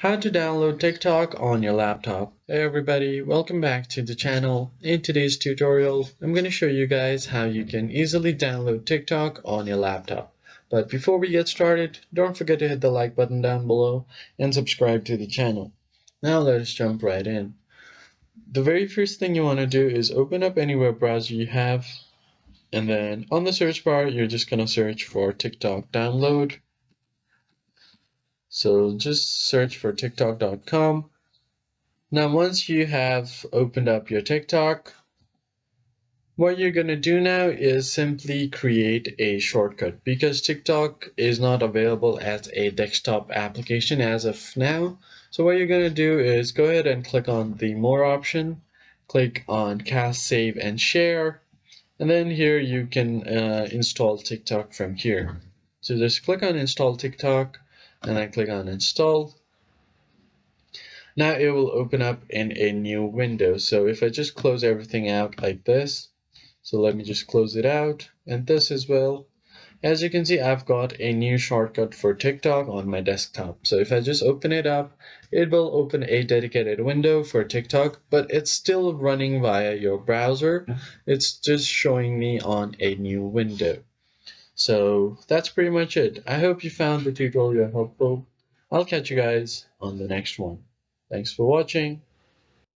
How to download TikTok on your laptop. Hey everybody, welcome back to the channel. In today's tutorial, I'm going to show you guys how you can easily download TikTok on your laptop. But before we get started, don't forget to hit the like button down below and subscribe to the channel. Now let us jump right in. The very first thing you want to do is open up any web browser you have, and then on the search bar, you're just going to search for TikTok download. So just search for TikTok.com. Now, once you have opened up your TikTok, what you're going to do now is simply create a shortcut because TikTok is not available as a desktop application as of now. So what you're going to do is go ahead and click on the More option, click on Cast, Save, and Share, and then here you can install TikTok from here. So just click on Install TikTok, and then click on Install. Now it will open up in a new window. So if I just close everything out like this, so let me just close it out, and this as well. As you can see, I've got a new shortcut for TikTok on my desktop. So if I just open it up, it will open a dedicated window for TikTok, but it's still running via your browser. It's just showing me on a new window. So that's pretty much it. I hope you found the tutorial helpful. I'll catch you guys on the next one. Thanks for watching.